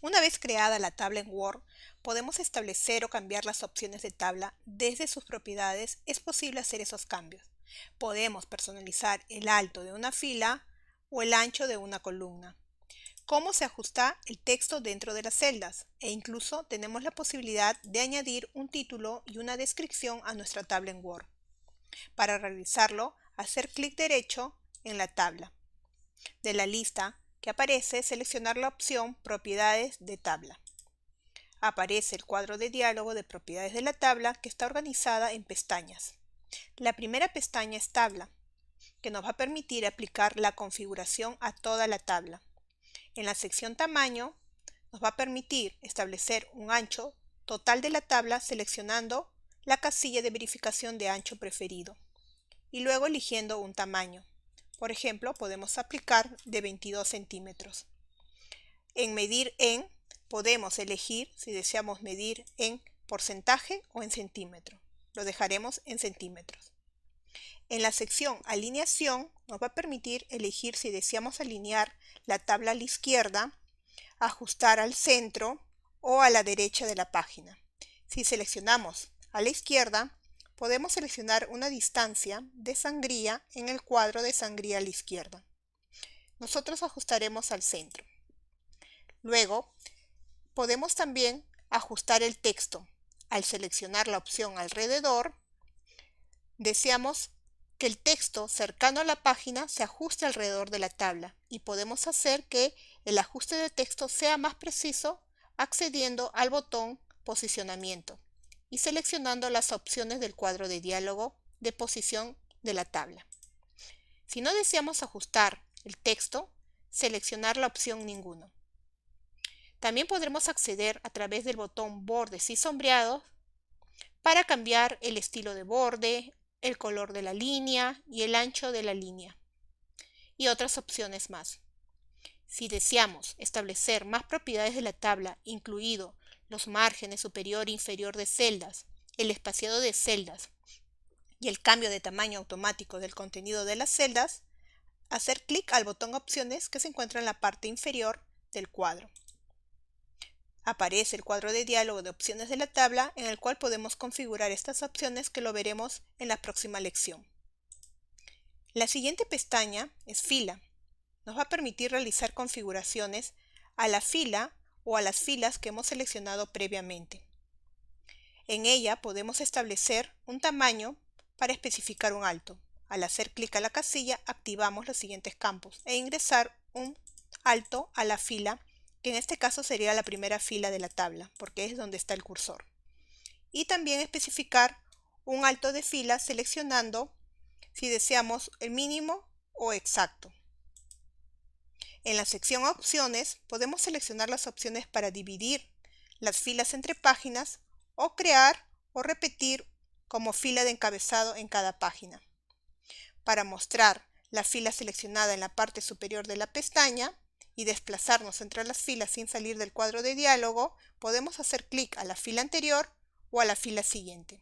Una vez creada la tabla en Word, podemos establecer o cambiar las opciones de tabla. Desde sus propiedades es posible hacer esos cambios. Podemos personalizar el alto de una fila o el ancho de una columna. Cómo se ajusta el texto dentro de las celdas, e incluso tenemos la posibilidad de añadir un título y una descripción a nuestra tabla en Word. Para realizarlo, hacer clic derecho en la tabla. De la lista que aparece, seleccionar la opción Propiedades de tabla. Aparece el cuadro de diálogo de propiedades de la tabla que está organizada en pestañas. La primera pestaña es Tabla, que nos va a permitir aplicar la configuración a toda la tabla. En la sección Tamaño nos va a permitir establecer un ancho total de la tabla seleccionando la casilla de verificación de ancho preferido y luego eligiendo un tamaño. Por ejemplo, podemos aplicar de 22 centímetros. En Medir en podemos elegir si deseamos medir en porcentaje o en centímetro. Lo dejaremos en centímetros. En la sección Alineación nos va a permitir elegir si deseamos alinear la tabla a la izquierda, ajustar al centro o a la derecha de la página. Si seleccionamos a la izquierda, podemos seleccionar una distancia de sangría en el cuadro de sangría a la izquierda. Nosotros ajustaremos al centro. Luego, podemos también ajustar el texto. Al seleccionar la opción Alrededor, deseamos que el texto cercano a la página se ajuste alrededor de la tabla y podemos hacer que el ajuste de texto sea más preciso accediendo al botón Posicionamiento y seleccionando las opciones del cuadro de diálogo de posición de la tabla. Si no deseamos ajustar el texto, seleccionar la opción Ninguno. También podremos acceder a través del botón Bordes y sombreados para cambiar el estilo de borde, el color de la línea y el ancho de la línea, y otras opciones más. Si deseamos establecer más propiedades de la tabla, incluido los márgenes superior e inferior de celdas, el espaciado de celdas y el cambio de tamaño automático del contenido de las celdas, hacer clic al botón Opciones que se encuentra en la parte inferior del cuadro. Aparece el cuadro de diálogo de opciones de la tabla en el cual podemos configurar estas opciones que lo veremos en la próxima lección. La siguiente pestaña es Fila. Nos va a permitir realizar configuraciones a la fila o a las filas que hemos seleccionado previamente. En ella podemos establecer un tamaño para especificar un alto. Al hacer clic a la casilla activamos los siguientes campos e ingresar un alto a la fila, que en este caso sería la primera fila de la tabla porque es donde está el cursor. Y también especificar un alto de fila seleccionando si deseamos el mínimo o exacto. En la sección Opciones podemos seleccionar las opciones para dividir las filas entre páginas o crear o repetir como fila de encabezado en cada página. Para mostrar la fila seleccionada en la parte superior de la pestaña y desplazarnos entre las filas sin salir del cuadro de diálogo, podemos hacer clic a la fila anterior o a la fila siguiente.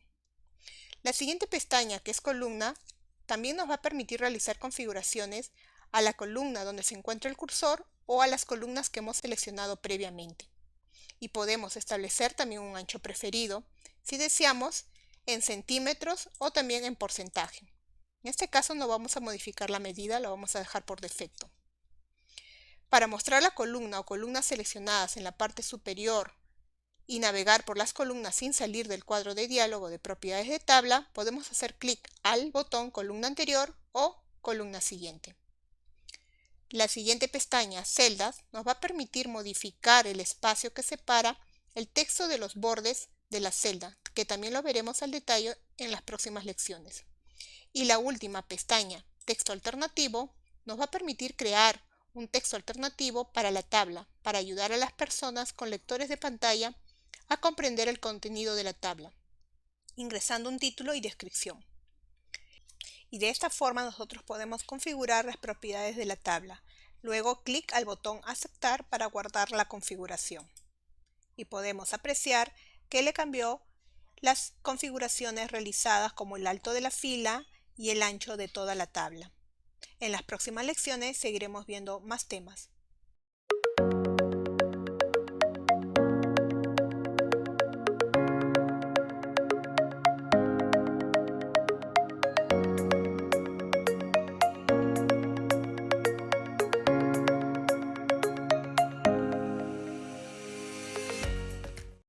La siguiente pestaña, que es Columna, también nos va a permitir realizar configuraciones a la columna donde se encuentra el cursor o a las columnas que hemos seleccionado previamente. Y podemos establecer también un ancho preferido, si deseamos, en centímetros o también en porcentaje. En este caso no vamos a modificar la medida, la vamos a dejar por defecto. Para mostrar la columna o columnas seleccionadas en la parte superior y navegar por las columnas sin salir del cuadro de diálogo de propiedades de tabla, podemos hacer clic al botón Columna anterior o Columna siguiente. La siguiente pestaña, Celdas, nos va a permitir modificar el espacio que separa el texto de los bordes de la celda, que también lo veremos al detalle en las próximas lecciones. Y la última pestaña, Texto alternativo, nos va a permitir crear un texto alternativo para la tabla, para ayudar a las personas con lectores de pantalla a comprender el contenido de la tabla, ingresando un título y descripción. Y de esta forma nosotros podemos configurar las propiedades de la tabla. Luego clic al botón Aceptar para guardar la configuración. Y podemos apreciar que le cambió las configuraciones realizadas como el alto de la fila y el ancho de toda la tabla. En las próximas lecciones seguiremos viendo más temas.